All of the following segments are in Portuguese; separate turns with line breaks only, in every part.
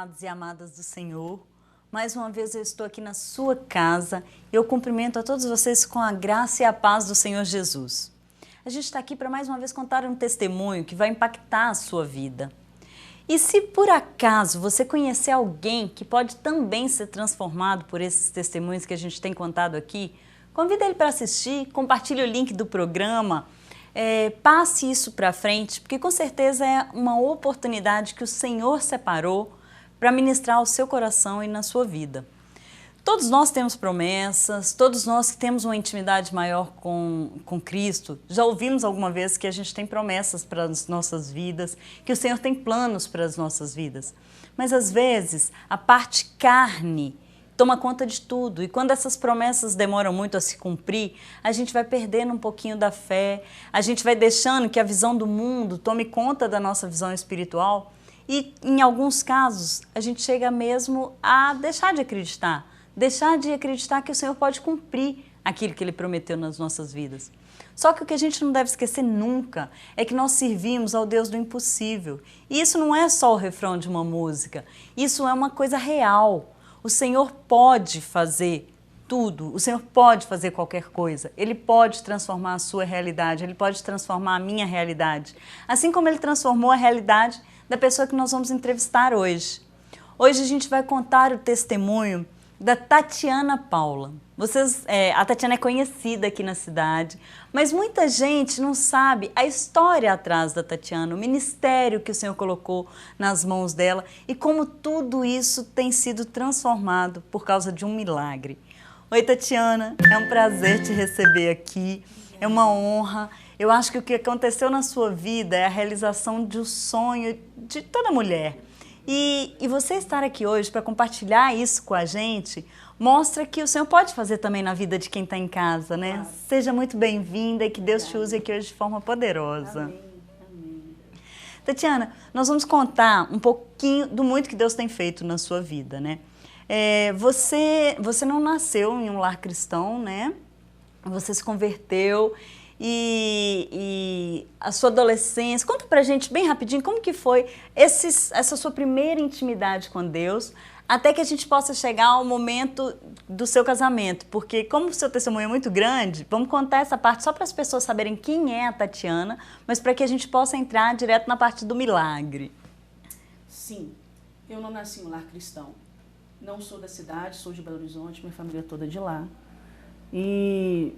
amados e amadas do Senhor. Mais uma vez eu estou aqui na sua casa e eu cumprimento a todos vocês com a graça e a paz do Senhor Jesus. A gente está aqui para mais uma vez contar um testemunho que vai impactar a sua vida. E se por acaso você conhecer alguém que pode também ser transformado por esses testemunhos que a gente tem contado aqui, convida ele para assistir, compartilhe o link do programa, passe isso para frente, porque com certeza é uma oportunidade que o Senhor separou para ministrar ao seu coração e na sua vida. Todos nós temos promessas, todos nós que temos uma intimidade maior com Cristo, já ouvimos alguma vez que a gente tem promessas para as nossas vidas, que o Senhor tem planos para as nossas vidas. Mas às vezes a parte carne toma conta de tudo, e quando essas promessas demoram muito a se cumprir, a gente vai perdendo um pouquinho da fé, a gente vai deixando que a visão do mundo tome conta da nossa visão espiritual, e em alguns casos a gente chega mesmo a deixar de acreditar que o Senhor pode cumprir aquilo que Ele prometeu nas nossas vidas. Só que o que a gente não deve esquecer nunca é que nós servimos ao Deus do impossível, e isso não é só o refrão de uma música, isso é uma coisa real. O Senhor pode fazer tudo, o Senhor pode fazer qualquer coisa, Ele pode transformar a sua realidade, Ele pode transformar a minha realidade, assim como Ele transformou a realidade da pessoa que nós vamos entrevistar hoje. Hoje a gente vai contar o testemunho da Tatiana Paula. A Tatiana é conhecida aqui na cidade, mas muita gente não sabe a história atrás da Tatiana, o ministério que o Senhor colocou nas mãos dela e como tudo isso tem sido transformado por causa de um milagre. Oi, Tatiana, é um prazer te receber aqui, é uma honra. Eu acho que o que aconteceu na sua vida é a realização de um sonho de toda mulher. E você estar aqui hoje para compartilhar isso com a gente mostra que o Senhor pode fazer também na vida de quem está em casa, né? Claro. Seja muito bem-vinda e que Deus te use aqui hoje de forma poderosa.
Amém. Amém.
Tatiana, nós vamos contar um pouquinho do muito que Deus tem feito na sua vida, né? Você não nasceu em um lar cristão, né? Você se converteu e a sua adolescência. Conta pra gente bem rapidinho como que foi essa sua primeira intimidade com Deus, até que a gente possa chegar ao momento do seu casamento, porque como o seu testemunho é muito grande, vamos contar essa parte só para as pessoas saberem quem é a Tatiana, mas para que a gente possa entrar direto na parte do milagre.
Sim, eu não nasci em um lar cristão, não sou da cidade, sou de Belo Horizonte, minha família é toda de lá. E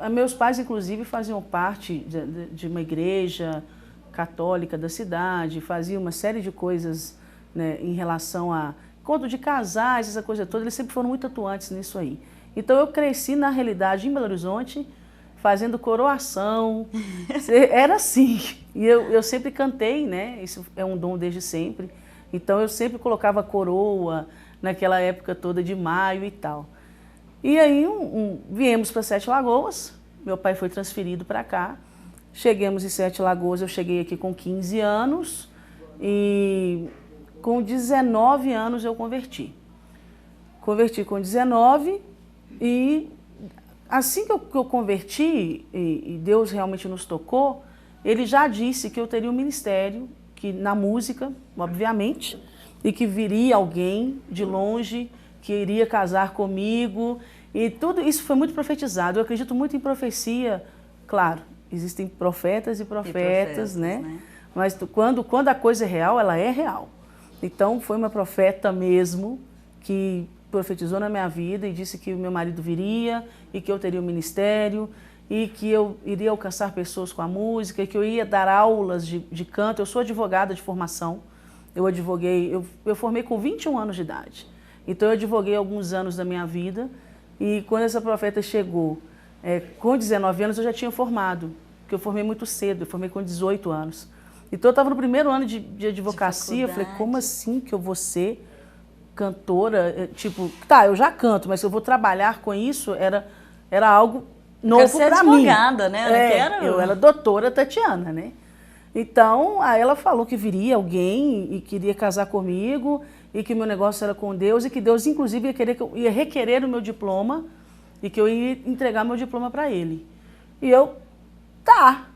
meus pais, inclusive, faziam parte de uma igreja católica da cidade, faziam uma série de coisas, né, em relação a encontro de casais, essa coisa toda. Eles sempre foram muito atuantes nisso aí. Então eu cresci, na realidade, em Belo Horizonte, fazendo coroação. Era assim. E eu sempre cantei, né? Isso é um dom desde sempre. Então eu sempre colocava coroa naquela época toda de maio e tal. E aí viemos para Sete Lagoas, meu pai foi transferido para cá, chegamos em Sete Lagoas, eu cheguei aqui com 15 anos e com 19 anos eu converti. Converti com 19 e assim que eu converti e Deus realmente nos tocou, Ele já disse que eu teria um ministério, que na música, obviamente, e que viria alguém de longe, que iria casar comigo, e tudo isso foi muito profetizado. Eu acredito muito em profecia. Claro, existem profetas e profetas, né? Mas quando a coisa é real, ela é real. Então foi uma profeta mesmo que profetizou na minha vida e disse que o meu marido viria e que eu teria um ministério e que eu iria alcançar pessoas com a música e que eu ia dar aulas de canto. Eu sou advogada de formação, eu formei com 21 anos de idade. Então eu advoguei alguns anos da minha vida e quando essa profeta chegou, com 19 anos eu já tinha formado, porque eu formei muito cedo, eu formei com 18 anos. Então eu estava no primeiro ano de advocacia, eu falei, como assim que eu vou ser cantora? Tipo, tá, eu já canto, mas se eu vou trabalhar com isso, era algo novo para mim.
Advogada, né?
Eu era doutora Tatiana, né? Então, aí ela falou que viria alguém e queria casar comigo, e que o meu negócio era com Deus, e que Deus, inclusive, ia requerer o meu diploma, e que eu ia entregar meu diploma para ele. E eu, tá,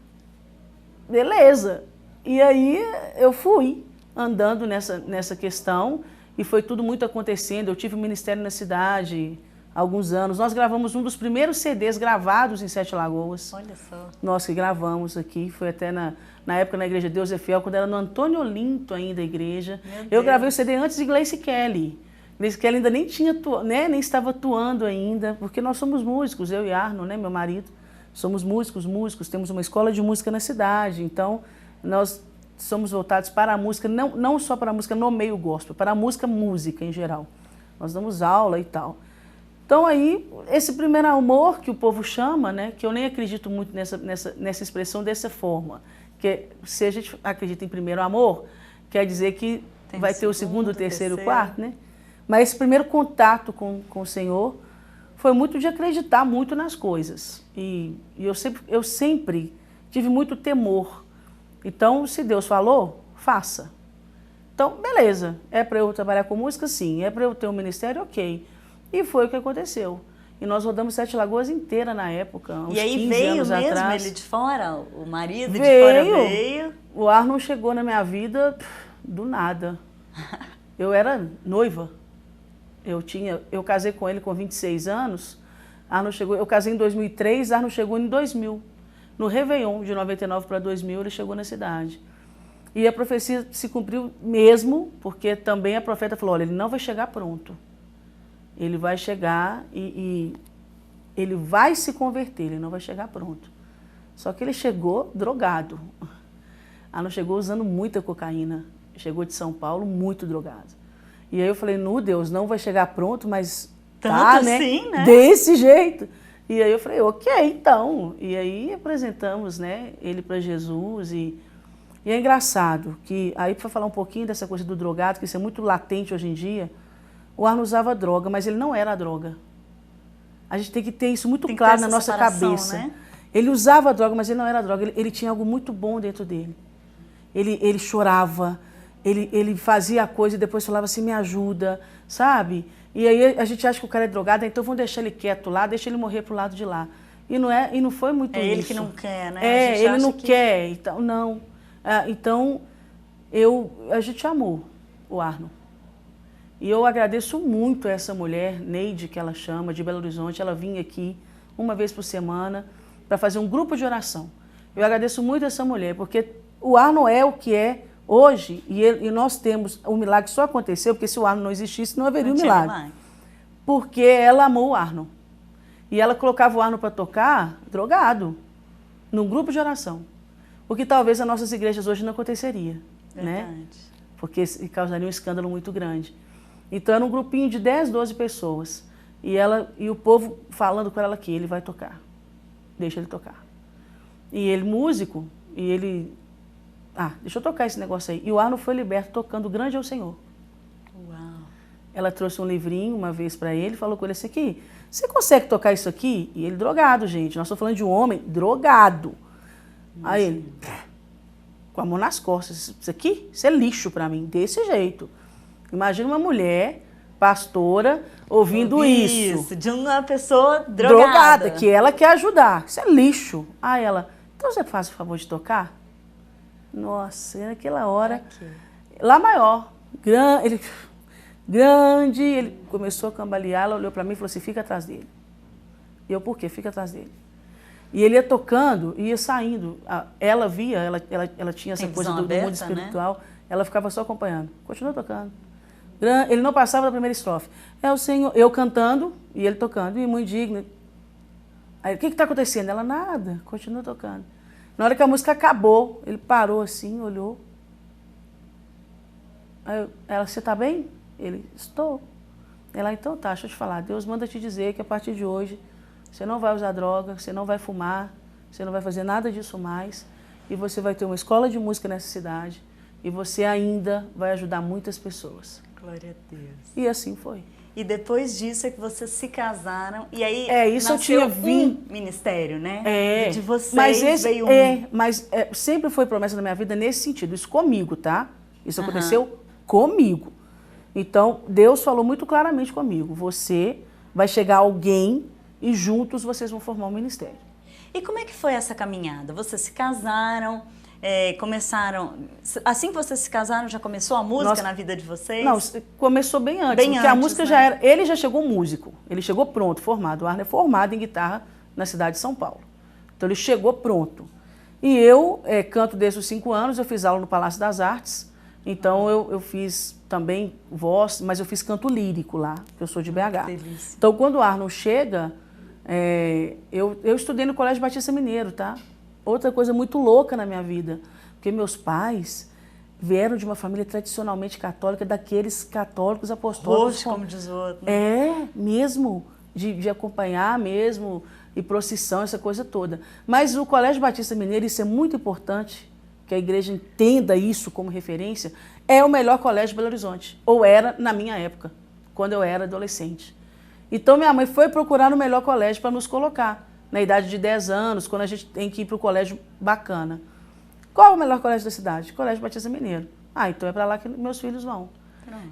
beleza. E aí eu fui. andando nessa questão e foi tudo muito acontecendo. Eu tive um ministério na cidade há alguns anos. Nós gravamos um dos primeiros CDs gravados em Sete Lagoas.
Olha só.
Nós que gravamos aqui, foi até na época na Igreja Deus é Fiel, quando era no Antônio Olinto ainda a igreja. Eu gravei o CD antes de Gleice Kelly. Gleice Kelly ainda nem tinha, né, nem estava atuando ainda, porque nós somos músicos, eu e Arno, né, meu marido, somos músicos, temos uma escola de música na cidade, então nós somos voltados para a música, não só para a música no meio gospel, para a música em geral. Nós damos aula e tal. Então aí, esse primeiro amor que o povo chama, né, que eu nem acredito muito nessa expressão dessa forma, que se a gente acredita em primeiro amor, quer dizer que vai ter o segundo, o terceiro, o quarto, né? Mas esse primeiro contato com o Senhor foi muito de acreditar muito nas coisas. E eu sempre tive muito temor. Então, se Deus falou, faça. Então, beleza, é para eu trabalhar com música? Sim. É para eu ter um ministério? Ok. E foi o que aconteceu. E nós rodamos Sete Lagoas inteira na época, uns 15 anos atrás. E aí veio mesmo
ele de fora? O marido de fora veio?
O Arno chegou na minha vida do nada. Eu era noiva. Eu casei com ele com 26 anos. Arno chegou, eu casei em 2003, Arno chegou em 2000. No Réveillon, de 99 para 2000, ele chegou na cidade. E a profecia se cumpriu mesmo, porque também a profeta falou, olha, ele não vai chegar pronto. Ele vai chegar e ele vai se converter, ele não vai chegar pronto. Só que ele chegou drogado. Arno chegou usando muita cocaína. Chegou de São Paulo muito drogado. E aí eu falei, Deus, não vai chegar pronto, mas tá, né?
Assim, né?
Desse jeito. E aí eu falei, ok, então. E aí apresentamos, né, ele para Jesus. E é engraçado que, aí para falar um pouquinho dessa coisa do drogado, que isso é muito latente hoje em dia, o Arno usava droga, mas ele não era a droga. A gente tem que ter isso muito claro na nossa cabeça. Né? Ele usava droga, mas ele não era droga. Ele tinha algo muito bom dentro dele. Ele chorava, ele fazia a coisa e depois falava assim, me ajuda, sabe? E aí a gente acha que o cara é drogado, então vamos deixar ele quieto lá, deixa ele morrer pro lado de lá. E não foi muito isso.
É ele que não quer, né?
Ele não quer, então não. Então, a gente amou o Arno. E eu agradeço muito essa mulher, Neide, que ela chama, de Belo Horizonte. Ela vinha aqui uma vez por semana para fazer um grupo de oração. Eu agradeço muito essa mulher, porque o Arno é o que é hoje, e nós temos, o milagre só aconteceu, porque se o Arno não existisse, não haveria um milagre. Porque ela amou o Arno. E ela colocava o Arno para tocar drogado, num grupo de oração. O que talvez as nossas igrejas hoje não aconteceria. Né? Porque causaria um escândalo muito grande. Então era um grupinho de 10, 12 pessoas. E o povo falando com ela que ele vai tocar. Deixa ele tocar. E ele, músico, e ele... deixa eu tocar esse negócio aí. E o Arno foi liberto tocando Grande é o Senhor.
Uau.
Ela trouxe um livrinho uma vez para ele, falou com ele assim, aqui, você consegue tocar isso aqui? E ele drogado, gente. Nós estamos falando de um homem drogado. Nossa. Aí ele, com a mão nas costas, isso aqui, isso é lixo para mim, desse jeito. Imagina uma mulher, pastora, ouvindo isso.
De uma pessoa drogada.
Que ela quer ajudar. Isso é lixo. Aí ela, então você faz o favor de tocar? Nossa, naquela hora, lá maior, grande, ele começou a cambalear, ela olhou para mim e falou assim, fica atrás dele. E eu, por quê? Fica atrás dele. E ele ia tocando, ia saindo. Ela via, ela tinha essa coisa do mundo espiritual, né? Ela ficava só acompanhando. Continua tocando. Ele não passava da primeira estrofe. É o Senhor, eu cantando e ele tocando, e muito digno. Aí, o que está acontecendo? Ela, nada, continua tocando. Na hora que a música acabou, ele parou assim, olhou. Aí ela, você está bem? Ele, estou. Ela, então tá, deixa eu te falar. Deus manda te dizer que a partir de hoje você não vai usar droga, você não vai fumar, você não vai fazer nada disso mais. E você vai ter uma escola de música nessa cidade. E você ainda vai ajudar muitas pessoas.
Glória a Deus.
E assim foi.
E depois disso é que vocês se casaram. E aí
isso nasceu eu tinha
um ministério, né? De vocês veio
Mas sempre foi promessa na minha vida nesse sentido. Isso comigo, tá? Isso aconteceu comigo. Então, Deus falou muito claramente comigo. Você vai chegar alguém e juntos vocês vão formar um ministério.
E como é que foi essa caminhada? Vocês se casaram, começaram... Assim que vocês se casaram, já começou a música na vida de vocês?
Não, começou bem antes, porque a música já era... Ele já chegou músico, ele chegou pronto, formado. O Arno é formado em guitarra na cidade de São Paulo. Então ele chegou pronto. E eu canto desde os 5 anos, eu fiz aula no Palácio das Artes, então eu fiz também voz, mas eu fiz canto lírico lá, que eu sou de BH.
Delícia.
Então quando o Arno chega, eu estudei no Colégio Batista Mineiro, tá? Outra coisa muito louca na minha vida, porque meus pais vieram de uma família tradicionalmente católica, daqueles católicos apostólicos.
Roxo, como diz o outro.
Mesmo, de acompanhar mesmo, e procissão, essa coisa toda. Mas o Colégio Batista Mineiro, isso é muito importante, que a igreja entenda isso como referência, é o melhor colégio de Belo Horizonte, ou era na minha época, quando eu era adolescente. Então minha mãe foi procurar no melhor colégio para nos colocar, na idade de 10 anos, quando a gente tem que ir para o colégio bacana. Qual é o melhor colégio da cidade? Colégio Batista Mineiro. Então é para lá que meus filhos vão.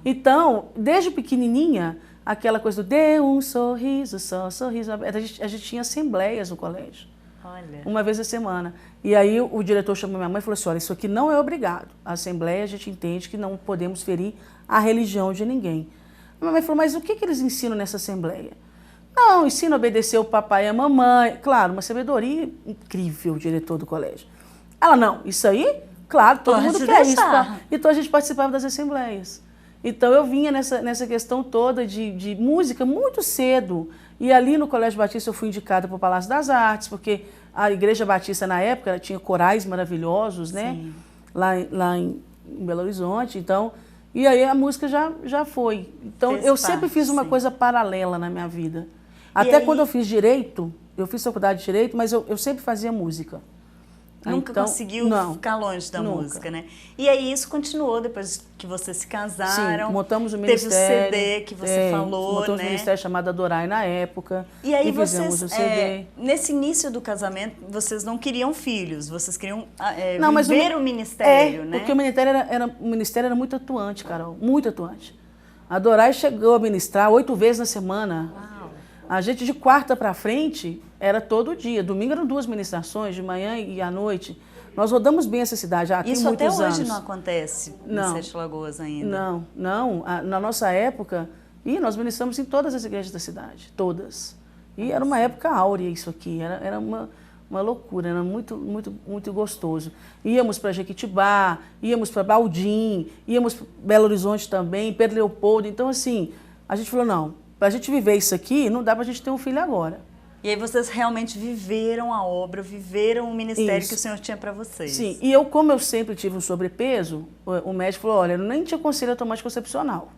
Então, desde pequenininha, aquela coisa do dê um sorriso, só sorriso. A gente tinha assembleias no colégio.
Olha.
Uma vez a semana. E aí o diretor chamou minha mãe e falou assim, olha, isso aqui não é obrigado. A assembleia a gente entende que não podemos ferir a religião de ninguém. A minha mãe falou, mas o que eles ensinam nessa assembleia? Não, ensina a obedecer o papai e a mamãe. Claro, uma sabedoria incrível, o diretor do colégio. Ela, não, isso aí, claro, todo mundo quer isso. Então a gente participava das assembleias. Então eu vinha nessa questão toda de música muito cedo. E ali no Colégio Batista eu fui indicada para o Palácio das Artes, porque a Igreja Batista na época ela tinha corais maravilhosos, né? Lá em Belo Horizonte. Então, e aí a música já foi. Então eu sempre fiz uma coisa paralela na minha vida. Até quando eu fiz direito, eu fiz faculdade de direito, mas eu sempre fazia música.
Nunca conseguiu ficar longe da música, né? E aí isso continuou depois que vocês se casaram.
Sim, montamos o ministério.
Teve o CD que você falou,
montamos
né?
um ministério chamado Adorai na época.
E aí
fizemos o CD.
Nesse início do casamento, vocês não queriam filhos, vocês queriam
mas
viver o ministério, né?
Porque o ministério era muito atuante, Carol, muito atuante. A Adorai chegou a ministrar 8 vezes na semana.
Uau.
A gente de quarta para frente era todo dia. Domingo eram 2 ministrações, de manhã e à noite. Nós rodamos bem essa cidade já há muitos anos.
Isso até hoje não acontece em Sete Lagoas ainda?
Não. Na nossa época, nós ministramos em todas as igrejas da cidade, todas. E era uma época áurea isso aqui, era uma loucura, era muito, muito, muito gostoso. Íamos para Jequitibá, íamos para Baldim, íamos para Belo Horizonte também, Pedro Leopoldo. Então, assim, a gente falou, não, para a gente viver isso aqui, não dá para a gente ter um filho agora.
E aí vocês realmente viveram a obra, viveram o ministério que o Senhor tinha para vocês.
Sim, e como eu sempre tive um sobrepeso, o médico falou, olha, eu nem te aconselho a tomar anticoncepcional.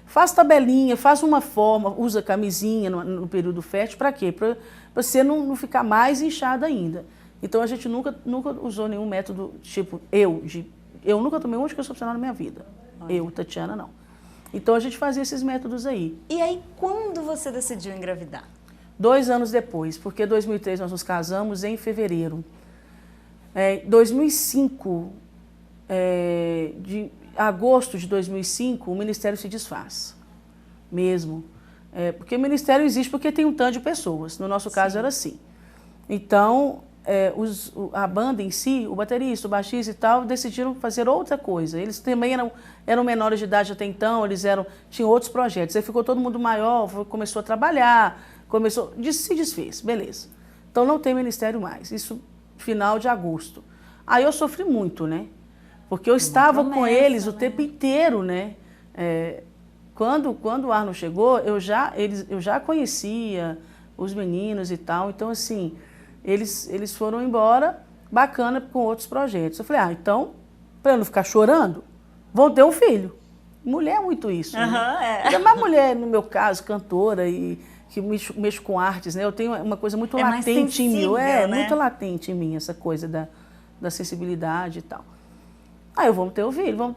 Faz tabelinha, faz uma forma, usa camisinha no período fértil, para quê? Para você não ficar mais inchada ainda. Então a gente nunca usou nenhum método, tipo, eu nunca tomei um anticoncepcional na minha vida. Eu, Tatiana, não. Então a gente fazia esses métodos aí.
E aí, quando você decidiu engravidar?
2 anos depois, porque em 2003 nós nos casamos em fevereiro. Em 2005, de agosto de 2005, o ministério se desfaz, mesmo. Porque o ministério existe porque tem um tanto de pessoas, no nosso caso era assim. Então, a banda em si, o baterista, o baixista e tal, decidiram fazer outra coisa. Eles também eram menores de idade até então, tinham outros projetos. Aí ficou todo mundo maior, começou a trabalhar, se desfez, beleza. Então não tem ministério mais, isso final de agosto. Aí eu sofri muito, né? Porque eu estava com eles o tempo inteiro, né? Quando o Arno chegou, eu já conhecia os meninos e tal, então assim, eles foram embora, bacana, com outros projetos. Eu falei, então, para eu não ficar chorando, vão ter um filho. Mulher é muito isso, né? Ainda mais mulher, no meu caso, cantora e que mexo com artes, né? Eu tenho uma coisa muito latente em mim.
Né?
Muito latente em mim, essa coisa da sensibilidade e tal. Aí vamos ter o filho, vamos,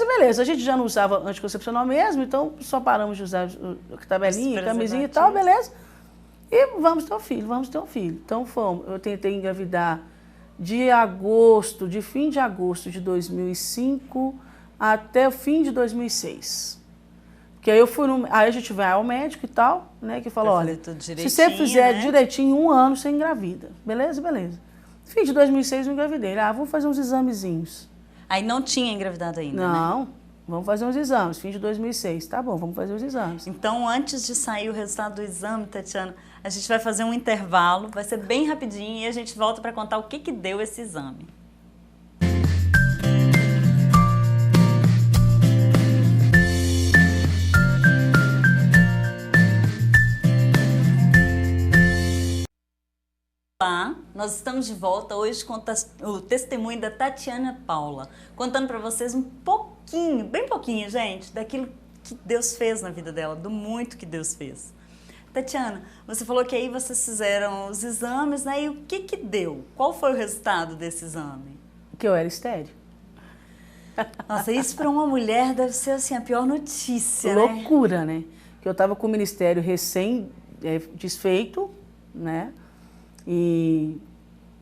beleza. A gente já não usava anticoncepcional mesmo, então só paramos de usar tabelinha, camisinha e tal, beleza. E vamos ter um filho. Então eu tentei engravidar de fim de agosto de 2005 até o fim de 2006. Porque aí aí a gente vai ao médico e tal, né, que fala, olha, se você fizer direitinho 1 ano, você engravida. Beleza. Fim de 2006 eu engravidei. Vamos fazer uns examezinhos.
Aí não tinha engravidado ainda,
Não,
né?
vamos fazer uns exames. Fim de 2006. Tá bom, vamos fazer os exames.
Então, antes de sair o resultado do exame, Tatiana, a gente vai fazer um intervalo, vai ser bem rapidinho e a gente volta para contar o que que deu esse exame. Olá, nós estamos de volta hoje com o testemunho da Tatiana Paula, contando para vocês um pouquinho, bem pouquinho, gente, daquilo que Deus fez na vida dela, do muito que Deus fez. Tatiana, você falou que aí vocês fizeram os exames, né? E o que que deu? Qual foi o resultado desse exame?
Que eu era estéril.
Nossa, isso para uma mulher deve ser assim a pior notícia, né?
Loucura, né? Que eu estava com o ministério recém desfeito, né? E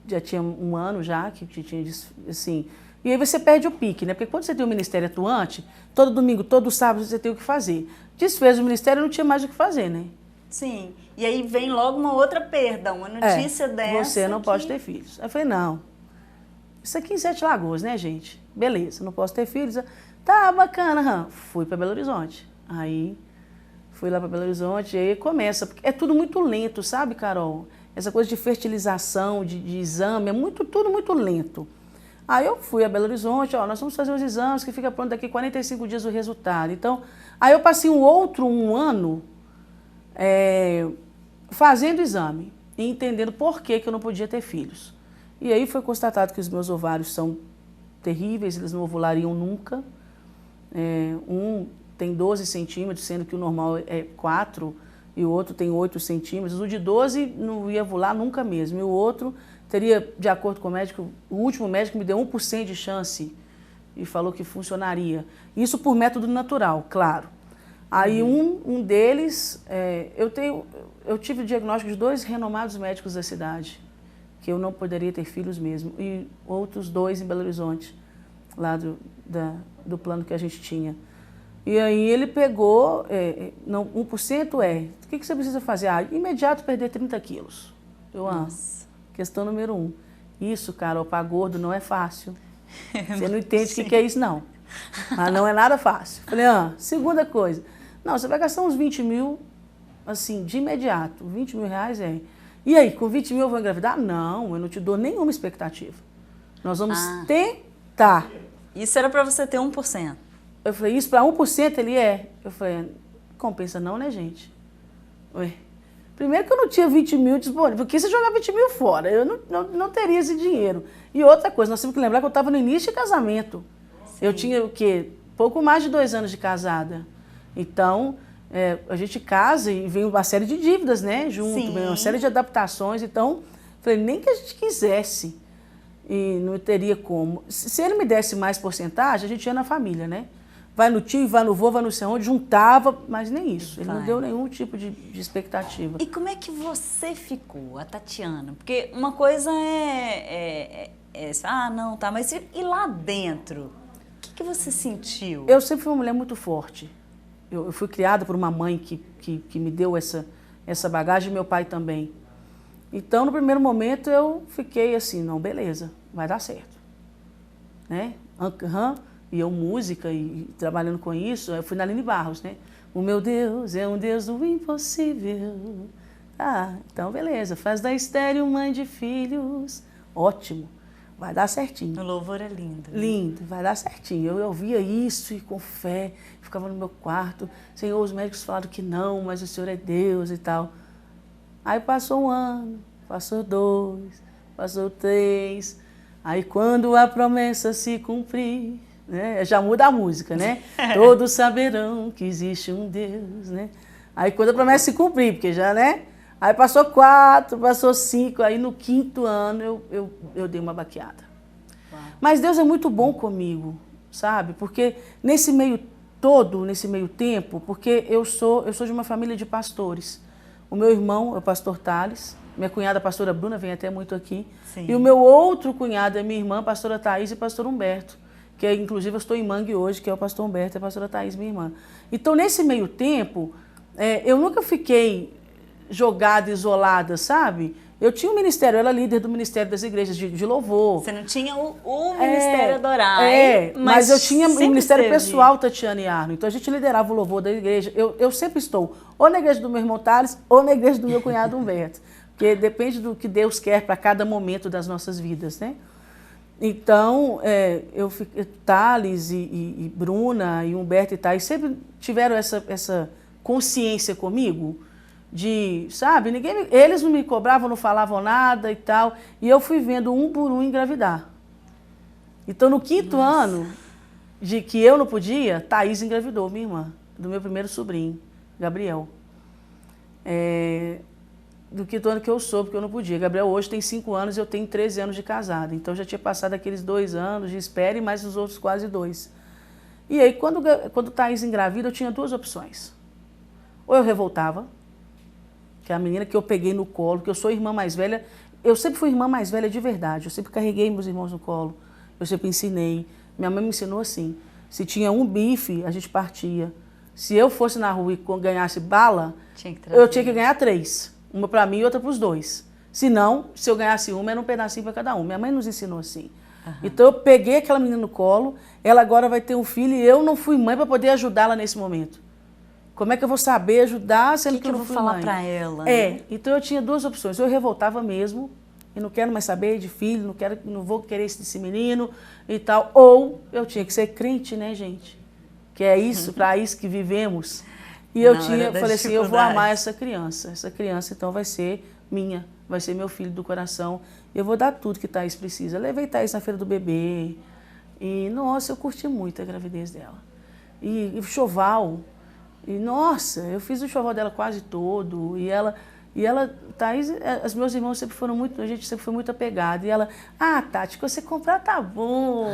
já tinha um ano já que tinha, assim... E aí você perde o pique, né? Porque quando você tem um ministério atuante, todo domingo, todo sábado você tem o que fazer. Desfez o ministério, não tinha mais o que fazer, né?
Sim. E aí vem logo uma outra perda, uma notícia dessa.
Você não pode ter filhos. Aí eu falei, não. Isso aqui em Sete Lagoas, né, gente? Beleza, não posso ter filhos. Tá, bacana. Fui para Belo Horizonte. Aí fui lá para Belo Horizonte e aí começa. Porque é tudo muito lento, sabe, Carol? Essa coisa de fertilização, de exame, tudo muito lento. Aí eu fui a Belo Horizonte, nós vamos fazer os exames que fica pronto daqui 45 dias o resultado. Então, aí eu passei um ano fazendo exame e entendendo por que eu não podia ter filhos. E aí foi constatado que os meus ovários são terríveis, eles não ovulariam nunca. Um tem 12 centímetros, sendo que o normal é 4, e o outro tem 8 centímetros. O de 12 não ia ovular nunca mesmo. E o outro teria, de acordo com o médico, o último médico me deu 1% de chance e falou que funcionaria. Isso por método natural, claro. Aí um deles, eu tive o diagnóstico de 2 renomados médicos da cidade, que eu não poderia ter filhos mesmo, e outros 2 em Belo Horizonte, lá do plano que a gente tinha. E aí ele pegou, 1% o que você precisa fazer? Imediato perder 30 quilos. Questão número 1. Isso, Carol, para gordo não é fácil. Você não entende o que é isso, não. Mas não é nada fácil. Falei, segunda coisa. Não, você vai gastar uns 20 mil, assim, de imediato. 20 mil reais E aí, com 20 mil eu vou engravidar? Não, eu não te dou nenhuma expectativa. Nós vamos tentar.
Isso era para você ter 1%.
Eu falei, isso para 1% ele é? Eu falei, compensa não, né, gente? Primeiro que eu não tinha 20 mil disponível, porque se eu jogar 20 mil fora, eu não teria esse dinheiro. E outra coisa, nós temos que lembrar que eu estava no início de casamento. Sim. Eu tinha o quê? Pouco mais de 2 anos de casada. Então, a gente casa e vem uma série de dívidas, né, junto, vem uma série de adaptações. Então, falei, nem que a gente quisesse, e não teria como. Se ele me desse mais porcentagem, a gente ia na família, né? Vai no tio, vai no vô, vai no sei onde, juntava, mas nem isso. Ele não deu nenhum tipo de expectativa.
E como é que você ficou, a Tatiana? Porque uma coisa não, tá, mas e lá dentro? O que você sentiu?
Eu sempre fui uma mulher muito forte. Eu fui criada por uma mãe que me deu essa bagagem, e meu pai também. Então, no primeiro momento, eu fiquei assim, não, beleza, vai dar certo. Né? E eu, música, e trabalhando com isso, eu fui na Aline Barros, né? O meu Deus é um Deus do impossível. Então beleza, faz da estéril mãe de filhos. Ótimo, vai dar certinho.
O louvor é lindo. Né?
Lindo, vai dar certinho. Eu ouvia isso e com fé, ficava no meu quarto. Senhor, os médicos falaram que não, mas o Senhor é Deus e tal. Aí passou 1 ano, passou 2, passou 3. Aí quando a promessa se cumprir, né? Já muda a música, né? Todos saberão que existe um Deus, né? Aí quando a promessa se cumprir, porque já, né? Aí passou 4, passou 5, aí no 5º ano eu dei uma baqueada. Uau. Mas Deus é muito bom comigo, sabe? Porque nesse meio tempo, porque eu sou de uma família de pastores. O meu irmão é o pastor Thales, minha cunhada a pastora Bruna, vem até muito aqui. Sim. E o meu outro cunhado é minha irmã, a pastora Thaís e o pastor Humberto. Que inclusive eu estou em Mangue hoje, que é o pastor Humberto e a pastora Thaís, minha irmã. Então, nesse meio tempo, eu nunca fiquei jogada, isolada, sabe? Eu tinha um ministério, eu era líder do ministério das igrejas de louvor.
Você não tinha o ministério Adorar.
Mas eu tinha o ministério
teve.
pessoal, Tatiana e Arno. Então a gente liderava o louvor da igreja. Eu sempre estou ou na igreja do meu irmão Thales ou na igreja do meu cunhado Humberto. Porque depende do que Deus quer para cada momento das nossas vidas, né? Então, Thales e Bruna e Humberto e Thais sempre tiveram essa consciência comigo de, sabe, eles não me cobravam, não falavam nada e tal, e eu fui vendo um por um engravidar. Então, no 5º ano de que eu não podia, Thaís engravidou, minha irmã, do meu primeiro sobrinho, Gabriel. Do 5º ano que eu soube que eu não podia. Gabriel hoje tem 5 anos e eu tenho 13 anos de casada. Então, já tinha passado aqueles 2 anos de espera e mais os outros quase 2. E aí, quando Thaís engravida, eu tinha 2 opções. Ou eu revoltava, que é a menina que eu peguei no colo, que eu sou irmã mais velha. Eu sempre fui irmã mais velha de verdade. Eu sempre carreguei meus irmãos no colo. Eu sempre ensinei. Minha mãe me ensinou assim. Se tinha um bife, a gente partia. Se eu fosse na rua e ganhasse bala, eu tinha que ganhar 3. Uma para mim e outra para os 2. Se não, se eu ganhasse uma, era um pedacinho para cada um. Minha mãe nos ensinou assim. Então eu peguei aquela menina no colo, ela agora vai ter um filho e eu não fui mãe para poder ajudá-la nesse momento. Como é que eu vou saber ajudar sendo que eu não fui mãe?
O que eu vou falar para ela?
Então eu tinha 2 opções. Eu revoltava mesmo, e não quero mais saber de filho, não vou querer esse menino e tal. Ou eu tinha que ser crente, né, gente? Que é isso, para isso que vivemos. E eu falei assim, eu vou amar essa criança. Essa criança, então, vai ser minha, vai ser meu filho do coração. Eu vou dar tudo que Thaís precisa. Eu levei Thaís na feira do bebê. E, nossa, eu curti muito a gravidez dela. E choval. E, nossa, eu fiz o choval dela quase todo. E ela, Thaís, os meus irmãos sempre foram muito, a gente sempre foi muito apegada. E ela, Tati, que você comprar tá bom.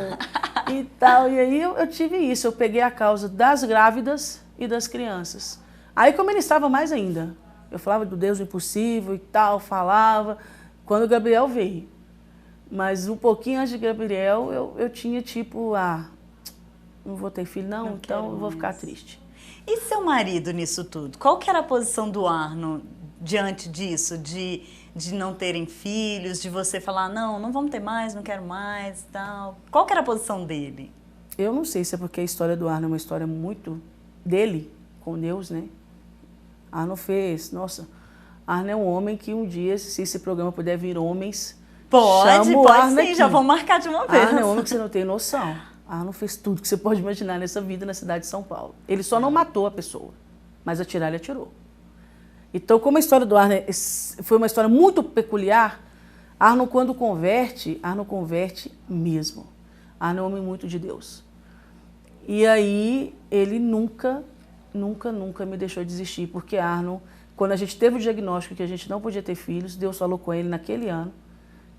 E tal. E aí eu tive isso. Eu peguei a causa das grávidas e das crianças. Aí que eu ministrava mais ainda. Eu falava do Deus impossível e tal, falava. Quando o Gabriel veio. Mas um pouquinho antes de Gabriel, eu tinha tipo, não vou ter filho não então eu vou ficar triste.
E seu marido nisso tudo? Qual que era a posição do Arno diante disso? De não terem filhos, de você falar, não vamos ter mais, não quero mais e tal. Qual que era a posição dele?
Eu não sei se é porque a história do Arno é uma história muito dele, com Deus, né? Arno Arno é um homem que um dia, se esse programa puder vir homens,
pode sim,
aqui.
Já vou marcar de uma vez.
Arno é um homem que você não tem noção. Arno fez tudo que você pode imaginar nessa vida na cidade de São Paulo. Ele só não matou a pessoa, mas atirar ele atirou. Então, como a história do Arno foi uma história muito peculiar, Arno quando converte mesmo. Arno é um homem muito de Deus. E aí, ele nunca me deixou desistir, porque Arno, quando a gente teve o diagnóstico que a gente não podia ter filhos, Deus falou com ele naquele ano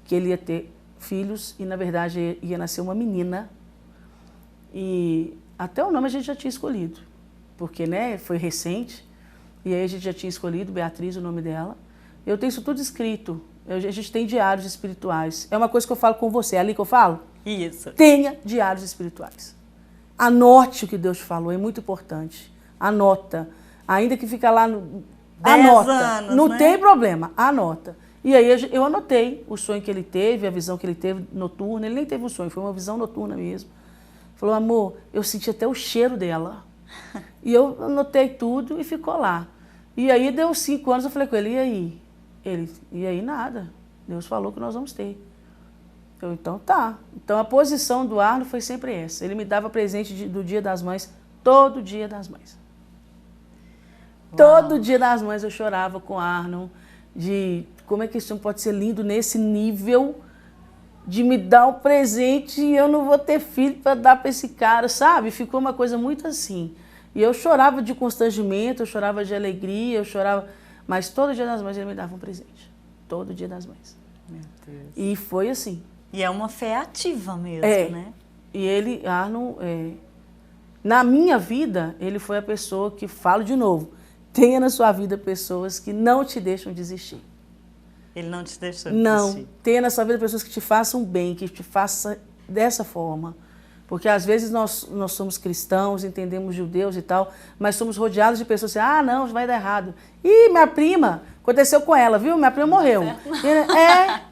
que ele ia ter filhos e, na verdade, ia nascer uma menina. E até o nome a gente já tinha escolhido, porque, né, foi recente, e aí a gente já tinha escolhido, Beatriz, o nome dela. Eu tenho isso tudo escrito, a gente tem diários espirituais. É uma coisa que eu falo com você, é ali que eu falo?
Isso.
Tenha diários espirituais. Anote o que Deus te falou, é muito importante. Anota. Ainda que fica lá, anota.
10 anos,
não
né?
tem problema, anota. E aí eu anotei o sonho que ele teve, a visão que ele teve noturna. Ele nem teve um sonho, foi uma visão noturna mesmo. Falou, amor, eu senti até o cheiro dela. E eu anotei tudo e ficou lá. E aí deu 5 anos, eu falei com ele, e aí? E aí nada. Deus falou que nós vamos ter. Eu, então tá. Então a posição do Arno foi sempre essa. Ele me dava presente do Dia das Mães, todo Dia das Mães. Todo Dia das Mães eu chorava com o Arno, de como é que isso pode ser lindo nesse nível de me dar um presente e eu não vou ter filho para dar para esse cara, sabe? Ficou uma coisa muito assim. E eu chorava de constrangimento, eu chorava de alegria, eu chorava... Mas todo Dia das Mães ele me dava um presente. Todo Dia das Mães.
Meu Deus.
E foi assim.
E é uma fé ativa mesmo, né?
E ele, Arno, na minha vida, ele foi a pessoa que, falo de novo, tenha na sua vida pessoas que não te deixam desistir.
Ele não te deixou desistir?
Não. Tenha na sua vida pessoas que te façam bem, que te façam dessa forma. Porque às vezes nós somos cristãos, entendemos judeus e tal, mas somos rodeados de pessoas assim, não, vai dar errado. Ih, minha prima, Aconteceu com ela, viu? Minha prima morreu.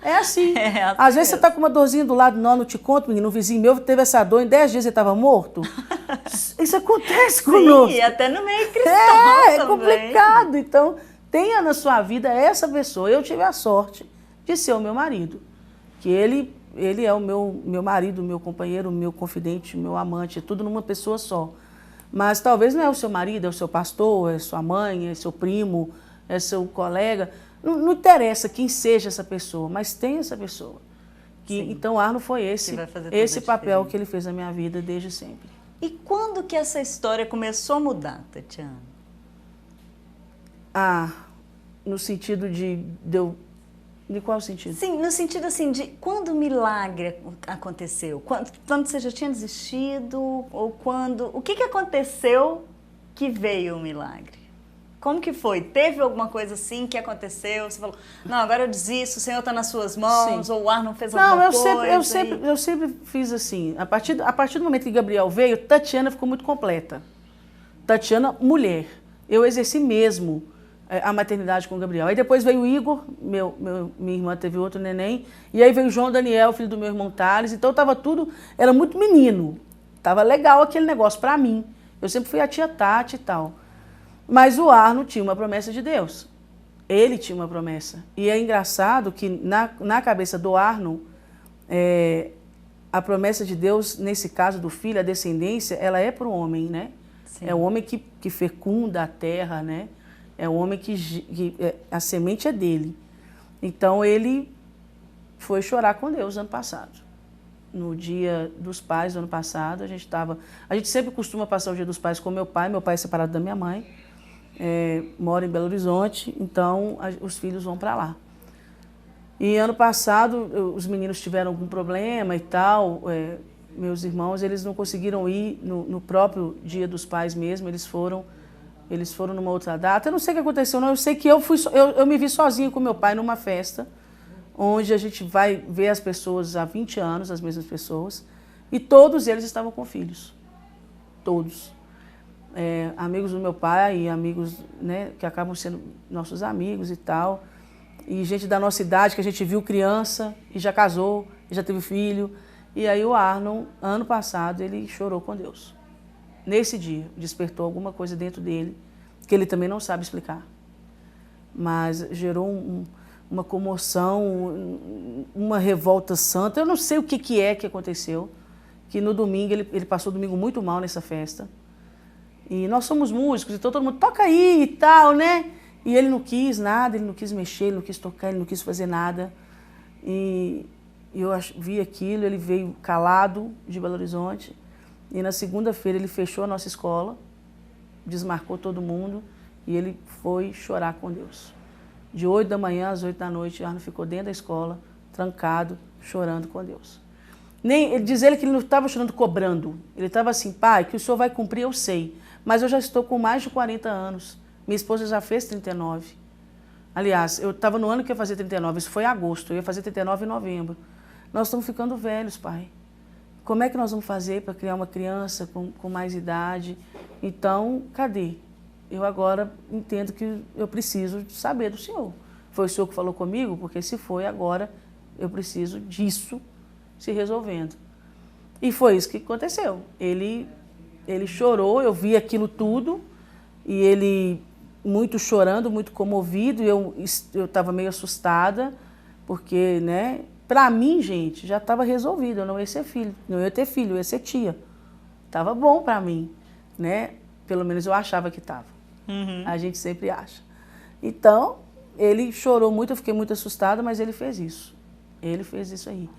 É assim. Às vezes você tá com uma dorzinha do lado, não te conto, menino, um vizinho meu teve essa dor, em 10 dias ele estava morto. Isso acontece conosco.
Sim, até no meio cristão
é complicado. Então, tenha na sua vida essa pessoa. Eu tive a sorte de ser o meu marido, que ele é o meu marido, meu companheiro, meu confidente, meu amante, tudo numa pessoa só. Mas talvez não é o seu marido, é o seu pastor, é sua mãe, é seu primo, é seu colega. Não interessa quem seja essa pessoa, mas tem essa pessoa. Então, Arno foi esse papel que ele fez na minha vida desde sempre.
E quando que essa história começou a mudar, Tatiana?
No sentido de eu... De qual sentido?
Sim, no sentido assim, de quando o milagre aconteceu? Quando você já tinha desistido? Ou quando... O que aconteceu que veio o milagre? Como que foi? Teve alguma coisa assim que aconteceu? Você falou, não, agora eu desisto, o Senhor está nas suas mãos, ou o Arno fez alguma coisa?
Não, eu sempre fiz assim. A partir do momento que Gabriel veio, Tatiana ficou muito completa. Tatiana, mulher. Eu exerci mesmo a maternidade com o Gabriel. Aí depois veio o Igor, minha irmã teve outro neném, e aí veio o João Daniel, filho do meu irmão Thales, então tava tudo, era muito menino, tava legal aquele negócio para mim. Eu sempre fui a tia Tati e tal. Mas o Arno tinha uma promessa de Deus. Ele tinha uma promessa. E é engraçado que na cabeça do Arno, a promessa de Deus, nesse caso do filho, a descendência, ela é para o homem, né? Sim. É o homem que fecunda a terra, né? É o homem que a semente é dele. Então, ele foi chorar com Deus ano passado. No dia dos pais do ano passado, a gente sempre costuma passar o dia dos pais com meu pai é separado da minha mãe, mora em Belo Horizonte, então os filhos vão para lá. E ano passado, os meninos tiveram algum problema e tal, meus irmãos, eles não conseguiram ir no próprio dia dos pais mesmo, eles foram numa outra data. Eu não sei o que aconteceu, não. Eu sei que eu me vi sozinha com meu pai numa festa, onde a gente vai ver as pessoas há 20 anos, as mesmas pessoas, e todos eles estavam com filhos. Todos. Amigos do meu pai e amigos, né, que acabam sendo nossos amigos e tal. E gente da nossa idade, que a gente viu criança e já casou, e já teve filho. E aí o Arnon, ano passado, ele chorou com Deus. Nesse dia, despertou alguma coisa dentro dele, que ele também não sabe explicar. Mas gerou uma comoção, uma revolta santa. Eu não sei o que aconteceu, que no domingo, ele passou o domingo muito mal nessa festa. E nós somos músicos, então todo mundo toca aí e tal, né? E ele não quis nada, ele não quis mexer, ele não quis tocar, ele não quis fazer nada. E eu vi aquilo, ele veio calado de Belo Horizonte. E na segunda-feira ele fechou a nossa escola, desmarcou todo mundo e ele foi chorar com Deus. De 8 da manhã às 8 da noite, o Arno ficou dentro da escola, trancado, chorando com Deus. Diz ele que ele não estava chorando cobrando. Ele estava assim, pai, que o senhor vai cumprir, eu sei. Mas eu já estou com mais de 40 anos. Minha esposa já fez 39. Aliás, eu estava no ano que eu ia fazer 39, isso foi em agosto, eu ia fazer 39 em novembro. Nós estamos ficando velhos, pai. Como é que nós vamos fazer para criar uma criança com mais idade? Então, cadê? Eu agora entendo que eu preciso saber do senhor. Foi o senhor que falou comigo? Porque se foi, agora eu preciso disso se resolvendo. E foi isso que aconteceu. Ele chorou, eu vi aquilo tudo, e ele muito chorando, muito comovido, e eu estava meio assustada, porque, né, para mim, gente, já estava resolvido, eu não ia ser filho, não ia ter filho, eu ia ser tia. Estava bom para mim, né? Pelo menos eu achava que estava. Uhum. A gente sempre acha. Então, ele chorou muito, eu fiquei muito assustada, mas ele fez isso. Ele fez isso aí.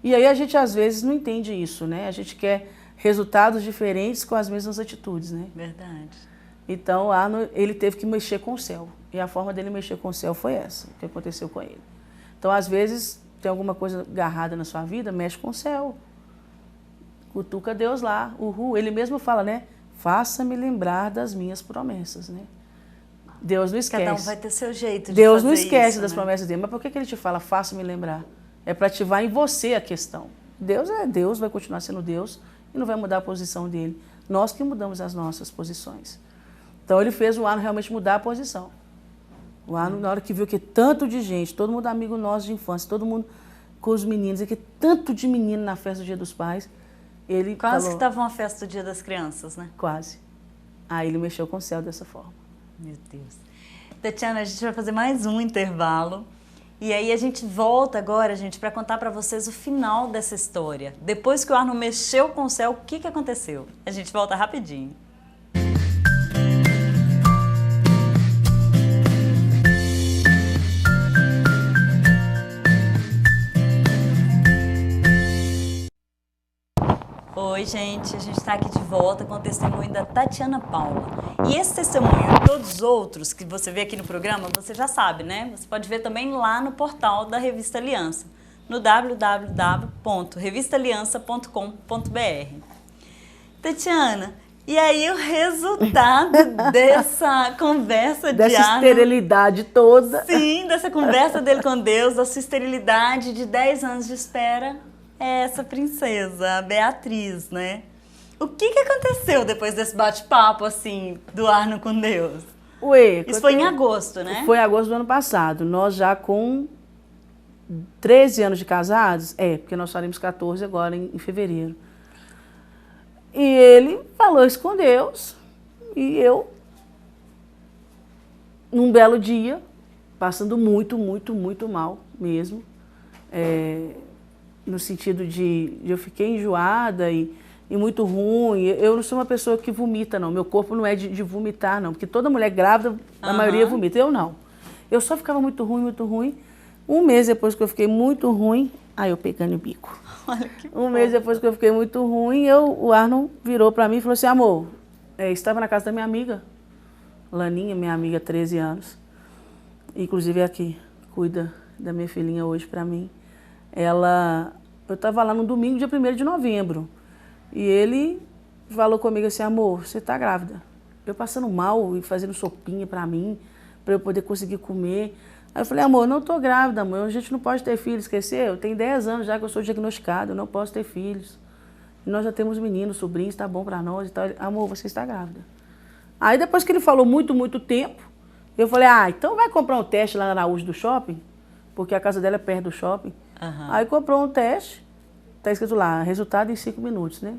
E aí a gente, às vezes, não entende isso, né? A gente quer resultados diferentes com as mesmas atitudes, né?
Verdade.
Então, Arno, ele teve que mexer com o céu. E a forma dele mexer com o céu foi essa, que aconteceu com ele. Então, às vezes, tem alguma coisa agarrada na sua vida, mexe com o céu. Cutuca Deus lá, uhul. Ele mesmo fala, né? Faça-me lembrar das minhas promessas, né? Deus não esquece.
Cada um vai ter seu jeito de
Deus
fazer
não esquece
isso,
das
né?
promessas dele. Mas por que ele te fala, faça-me lembrar? É para ativar em você a questão. Deus é Deus, vai continuar sendo Deus e não vai mudar a posição dele. Nós que mudamos as nossas posições. Então ele fez o Arno realmente mudar a posição. O Arno, na hora que viu que tanto de gente, todo mundo amigo nosso de infância, todo mundo com os meninos, e que tanto de menino na festa do Dia dos Pais, ele
Quase
falou,
que estava uma festa do Dia das Crianças, né?
quase. Aí ele mexeu com o céu dessa forma.
Meu Deus. Tatiana, a gente vai fazer mais um intervalo. E aí a gente volta agora, gente, para contar para vocês o final dessa história. Depois que o Arno mexeu com o céu, o que aconteceu? A gente volta rapidinho. Oi, gente, a gente está aqui de volta com o testemunho da Tatiana Paula. E esse testemunho e todos os outros que você vê aqui no programa, você já sabe, né? Você pode ver também lá no portal da Revista Aliança, no www.revistaliança.com.br. Tatiana, e aí o resultado dessa conversa de
dessa
Arno,
esterilidade toda.
Sim, dessa conversa dele com Deus, da sua esterilidade de 10 anos de espera, é essa princesa, a Beatriz, né? O que aconteceu depois desse bate-papo, assim, do Arno com Deus? Isso foi em agosto, né?
Foi em agosto do ano passado. Nós já com 13 anos de casados, porque nós faremos 14 agora em fevereiro. E ele falou isso com Deus, e eu, num belo dia, passando muito, muito, muito mal mesmo, no sentido de eu fiquei enjoada e muito ruim. Eu não sou uma pessoa que vomita, não. Meu corpo não é de vomitar, não. Porque toda mulher grávida, a maioria vomita. Eu não. Eu só ficava muito ruim, muito ruim. Um mês depois que eu fiquei muito ruim, aí eu pegando o bico.
Olha que
Um mês depois que eu fiquei muito ruim, o Arno virou pra mim e falou assim, amor, estava na casa da minha amiga, Laninha, minha amiga há 13 anos. Inclusive é aqui, cuida da minha filhinha hoje pra mim. Eu estava lá no domingo, dia 1º de novembro, e ele falou comigo assim, amor, você está grávida. Eu passando mal e fazendo sopinha para mim, para eu poder conseguir comer. Aí eu falei, amor, não estou grávida, amor, a gente não pode ter filhos, esqueceu? Eu tenho 10 anos já que eu sou diagnosticada, eu não posso ter filhos. E nós já temos meninos, sobrinhos, está bom para nós e tal. Amor, você está grávida. Aí depois que ele falou muito, muito tempo, eu falei, então vai comprar um teste lá na Araújo do shopping, porque a casa dela é perto do shopping. Aí comprou um teste, tá escrito lá, resultado em 5 minutos, né?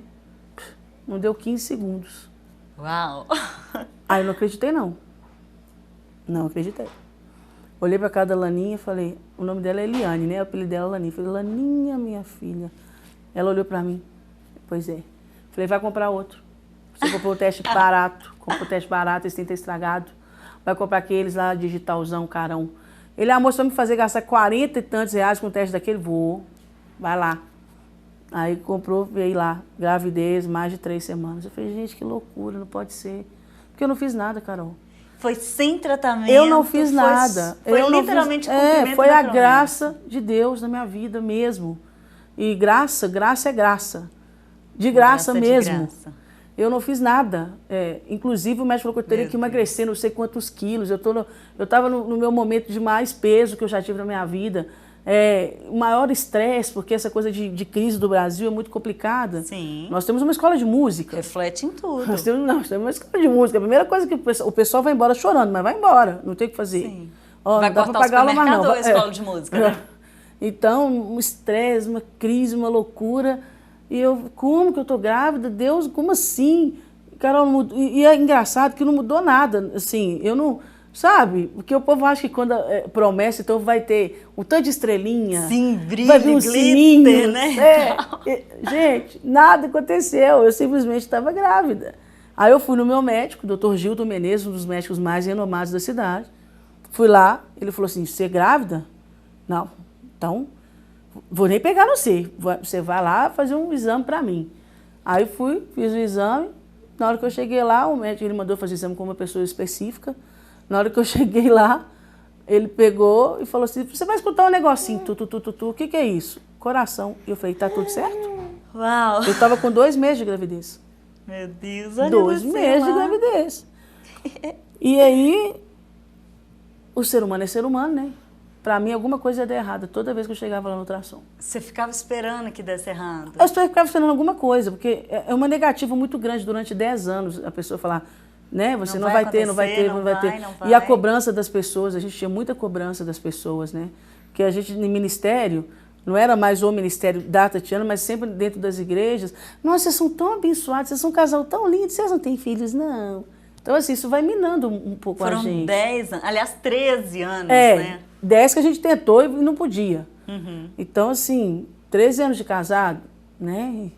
Não deu 15 segundos.
Uau!
Aí eu não acreditei, não. Não acreditei. Olhei pra cara da Laninha e falei, o nome dela é Eliane, né? O apelido dela é Laninha. Falei, Laninha, minha filha. Ela olhou pra mim. Pois é. Falei, vai comprar outro. Você comprou o teste barato. Comprou o teste barato, esse tem que ter estragado. Vai comprar aqueles lá, digitalzão, carão. Ele, amor, se eu me fazer gastar 40 e tantos reais com o teste daquele, vou. Vai lá. Aí comprou, veio lá, gravidez, mais de 3 semanas. Eu falei, gente, que loucura, não pode ser. Porque eu não fiz nada, Carol.
Foi sem tratamento?
Eu não fiz nada.
Foi literalmente cumprimento
foi
da
a
promessa.
graça de Deus na minha vida mesmo. E graça é graça. De graça mesmo.
De graça.
Eu não fiz nada. Inclusive, o médico falou que eu teria que emagrecer não sei quantos quilos. Eu estava no meu momento de mais peso que eu já tive na minha vida. O maior estresse, porque essa coisa de crise do Brasil é muito complicada.
Sim.
Nós temos uma escola de música.
Reflete em tudo.
Nós temos uma escola de música. A primeira coisa que o pessoal vai embora chorando, mas vai embora, não tem o que fazer.
Sim.
Vai
não dá
para pagar aula mais não.
Ou a escola de música, né?
Então, um estresse, uma crise, uma loucura. E eu, como que eu tô grávida? Deus, como assim? Carol, não mudou. E é engraçado que não mudou nada, assim, eu não... Sabe? Porque o povo acha que quando promessa, então vai ter um tanto de estrelinha.
Sim, brilho,
vai vir um
glitter,
sininho,
né?
Gente, nada aconteceu. Eu simplesmente estava grávida. Aí eu fui no meu médico, o Dr. Gildo Menezes, um dos médicos mais renomados da cidade. Fui lá, ele falou assim, você é grávida? Não. Então, vou nem pegar no você. Você vai lá fazer um exame para mim. Aí fui, fiz o exame. Na hora que eu cheguei lá, o médico ele mandou fazer exame com uma pessoa específica. Na hora que eu cheguei lá, ele pegou e falou assim, você vai escutar um negocinho, o que é isso? Coração. E eu falei, tá tudo certo?
Uau!
Eu estava com 2 meses de gravidez.
Meu Deus, olha
2
você
meses
lá.
de gravidez. E aí, o ser humano é ser humano, né? Pra mim, alguma coisa ia dar errado toda vez que eu chegava lá no ultrassom.
Você ficava esperando que desse errado?
Eu ficava esperando alguma coisa, porque é uma negativa muito grande durante 10 anos a pessoa falar, né? Você
Não
não
vai
vai ter, não vai ter,
acontecer,
não vai ter.
não
E a
vai.
cobrança das pessoas, a gente tinha muita cobrança das pessoas, né? Porque a gente, no ministério, não era mais o ministério da Tatiana, mas sempre dentro das igrejas. Nossa, vocês são tão abençoados, vocês são um casal tão lindo, vocês não têm filhos, não. Então, assim, isso vai minando um pouco a gente.
Foram 10 anos, aliás, 13 anos,
É,
né?
10 que a gente tentou e não podia.
Uhum.
Então, assim, 13 anos de casado, né?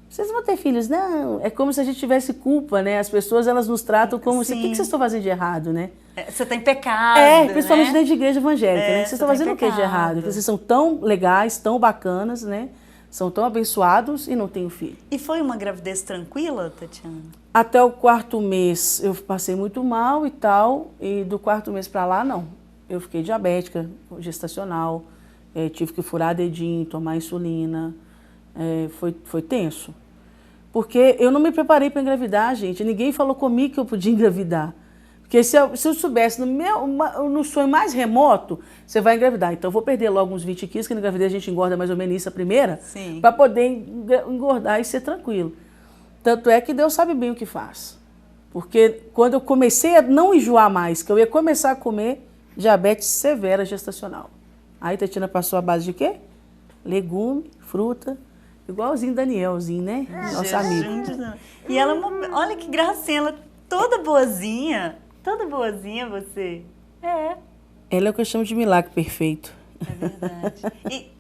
Vocês vão ter filhos? Não. É como se a gente tivesse culpa, né? As pessoas, elas nos tratam como se... O que vocês estão fazendo de errado, né?
Você tem pecado,
principalmente
né?
dentro de igreja evangélica, né? Vocês
você
estão
tem
fazendo o que de
pecado.
errado? Porque vocês são tão legais, tão bacanas, né? São tão abençoados e não têm filho.
E foi uma gravidez tranquila, Tatiana?
Até o 4º mês eu passei muito mal e tal, e do 4º mês para lá, não. Eu fiquei diabética, gestacional, tive que furar dedinho, tomar insulina, foi tenso. Porque eu não me preparei para engravidar, gente. Ninguém falou comigo que eu podia engravidar. Porque se eu soubesse, no sonho mais remoto, você vai engravidar. Então eu vou perder logo uns 20 quilos, que na gravidez a gente engorda mais ou menos isso a primeira, para poder engordar e ser tranquilo. Tanto é que Deus sabe bem o que faz. Porque quando eu comecei a não enjoar mais, que eu ia começar a comer, diabetes severa gestacional. Aí a Tatiana passou a base de quê? Legume, fruta, igualzinho Danielzinho, né? Nosso amigo.
E ela, olha que gracinha, ela toda boazinha você.
Ela é o que eu chamo de milagre perfeito.
É verdade.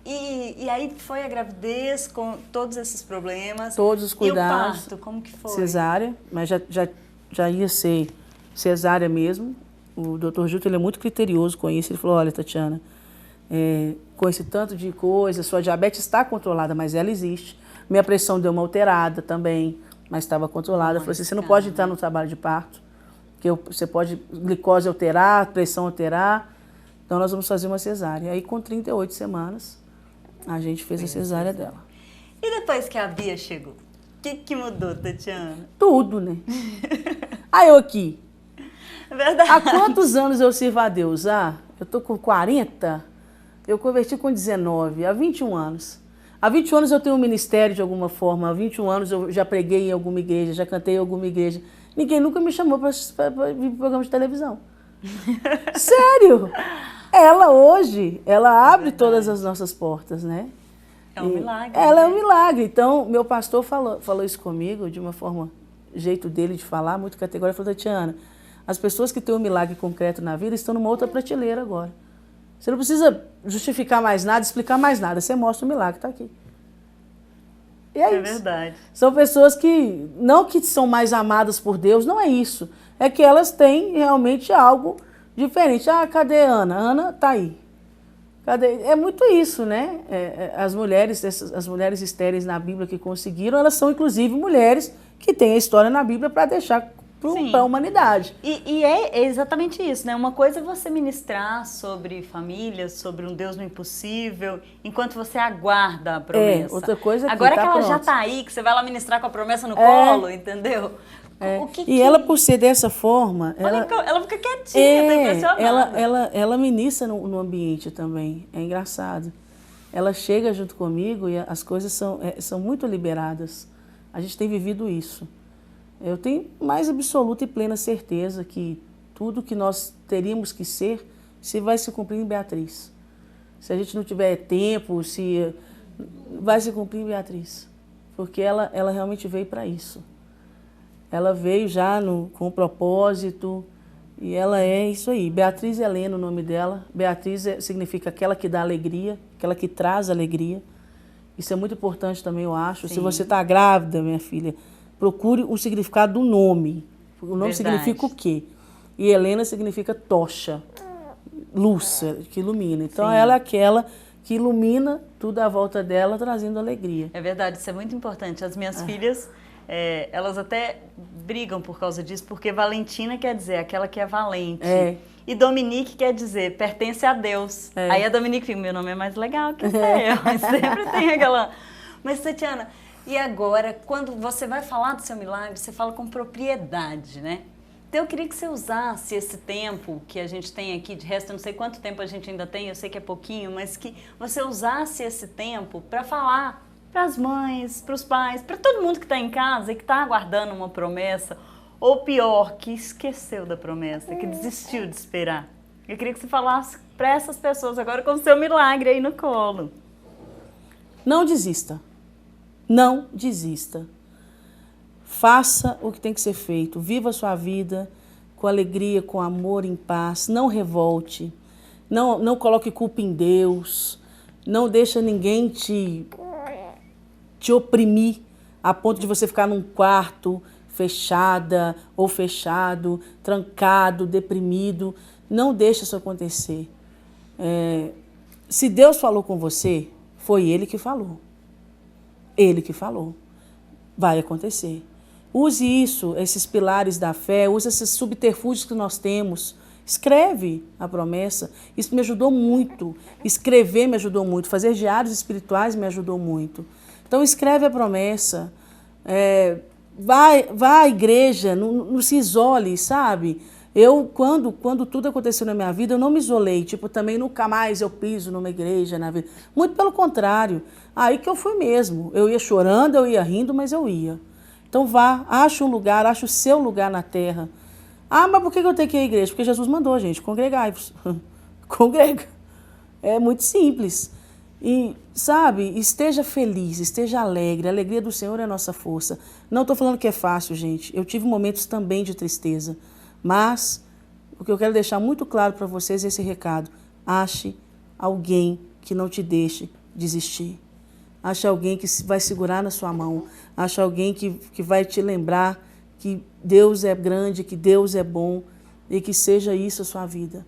E aí foi a gravidez com todos esses problemas.
Todos os cuidados.
E o parto, como que foi?
Cesárea, mas já ia ser cesárea mesmo. O doutor Juto, ele é muito criterioso com isso. Ele falou, olha, Tatiana, com esse tanto de coisa, sua diabetes está controlada, mas ela existe. Minha pressão deu uma alterada também, mas estava controlada. Eu falei assim, você não pode entrar no trabalho de parto, porque você pode glicose alterar, pressão alterar. Então nós vamos fazer uma cesárea. Aí com 38 semanas, a gente fez a cesárea dela.
E depois que a Bia chegou, o que mudou, Tatiana?
Tudo, né? Aí eu aqui.
É verdade.
Há quantos anos eu sirvo a Deus? Eu tô com 40, eu converti com 19, há 21 anos. Há 21 anos eu tenho um ministério de alguma forma, há 21 anos eu já preguei em alguma igreja, já cantei em alguma igreja. Ninguém nunca me chamou para vir para programa de televisão. Sério! Ela hoje, ela abre todas as nossas portas, né?
É um milagre.
Ela é um milagre. Então, meu pastor falou isso comigo de uma forma, jeito dele de falar, muito categórico. Ele falou, Tatiana, as pessoas que têm um milagre concreto na vida estão numa outra prateleira agora. Você não precisa justificar mais nada, explicar mais nada. Você mostra o milagre, está aqui. E é isso.
Verdade.
São pessoas que, não que são mais amadas por Deus, não é isso. É que elas têm realmente algo diferente. Cadê a Ana? Ana está aí. Cadê? É muito isso, né? As mulheres estéreis na Bíblia que conseguiram, elas são inclusive mulheres que têm a história na Bíblia para deixar para a humanidade.
E é exatamente isso, né? Uma coisa é você ministrar sobre família, sobre um Deus no impossível, enquanto você aguarda a promessa.
Outra coisa é que
agora
tá
que ela
pronto.
já está aí, que você vai lá ministrar com a promessa no colo, entendeu?
E ela, por ser dessa forma...
Ela fica quietinha, tá impressionada.
Ela ministra no ambiente também, é engraçado. Ela chega junto comigo e as coisas são muito liberadas. A gente tem vivido isso. Eu tenho mais absoluta e plena certeza que tudo que nós teríamos que ser, se vai se cumprir em Beatriz. Se a gente não tiver tempo, vai se cumprir em Beatriz. Porque ela realmente veio para isso. Ela veio já com um propósito e ela é isso aí. Beatriz Helena, o nome dela. Beatriz significa aquela que dá alegria, aquela que traz alegria. Isso é muito importante também, eu acho. Sim. Se você está grávida, minha filha, procure o significado do nome. O nome significa o quê? E Helena significa tocha, luz, que ilumina. Então, ela é aquela que ilumina tudo à volta dela, trazendo alegria.
É verdade, isso é muito importante. As minhas filhas, elas até brigam por causa disso, porque Valentina quer dizer aquela que é valente. E Dominique quer dizer pertence a Deus. Aí a Dominique fica, meu nome é mais legal que o seu. Sempre tem aquela... Mas, Tatiana... E agora, quando você vai falar do seu milagre, você fala com propriedade, né? Então, eu queria que você usasse esse tempo que a gente tem aqui, de resto, eu não sei quanto tempo a gente ainda tem, eu sei que é pouquinho, mas que você usasse esse tempo para falar para as mães, para os pais, para todo mundo que está em casa e que está aguardando uma promessa ou pior, que esqueceu da promessa, que desistiu de esperar. Eu queria que você falasse para essas pessoas agora com o seu milagre aí no colo.
Não desista. Não desista. Faça o que tem que ser feito. Viva a sua vida com alegria, com amor, em paz. Não revolte. Não coloque culpa em Deus. Não deixa ninguém te oprimir a ponto de você ficar num quarto fechada ou fechado, trancado, deprimido. Não deixe isso acontecer. Se Deus falou com você, foi Ele que falou. Ele que falou. Vai acontecer. Use isso, esses pilares da fé, use esses subterfúgios que nós temos. Escreve a promessa. Isso me ajudou muito. Escrever me ajudou muito. Fazer diários espirituais me ajudou muito. Então escreve a promessa. Vai à igreja, não se isole, sabe? Eu, quando tudo aconteceu na minha vida, eu não me isolei. Tipo, também nunca mais eu piso numa igreja na vida. Muito pelo contrário. Aí que eu fui mesmo. Eu ia chorando, eu ia rindo, mas eu ia. Então vá, ache um lugar, ache o seu lugar na terra. Ah, mas por que eu tenho que ir à igreja? Porque Jesus mandou, gente, congregai-vos. Congrega. É muito simples. E, sabe, esteja feliz, esteja alegre. A alegria do Senhor é a nossa força. Não estou falando que é fácil, gente. Eu tive momentos também de tristeza. Mas o que eu quero deixar muito claro para vocês é esse recado. Ache alguém que não te deixe desistir. Ache alguém que vai segurar na sua mão. Ache alguém que vai te lembrar que Deus é grande, que Deus é bom e que seja isso a sua vida.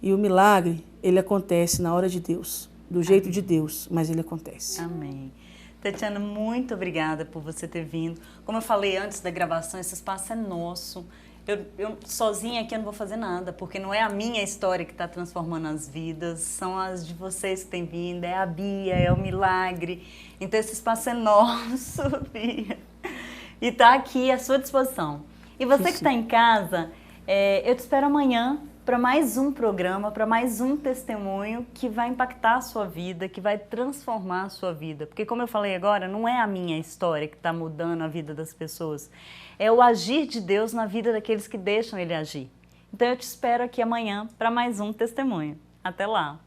E o milagre, ele acontece na hora de Deus, do jeito de Deus, mas ele acontece.
Amém. Tatiana, muito obrigada por você ter vindo. Como eu falei antes da gravação, esse espaço é nosso. Eu sozinha aqui eu não vou fazer nada, porque não é a minha história que está transformando as vidas, são as de vocês que têm vindo, é a Bia, é o milagre. Então esse espaço é nosso, Bia. E está aqui à sua disposição. E você que está em casa, eu te espero amanhã para mais um programa, para mais um testemunho que vai impactar a sua vida, que vai transformar a sua vida. Porque como eu falei agora, não é a minha história que está mudando a vida das pessoas. É o agir de Deus na vida daqueles que deixam Ele agir. Então eu te espero aqui amanhã para mais um testemunho. Até lá!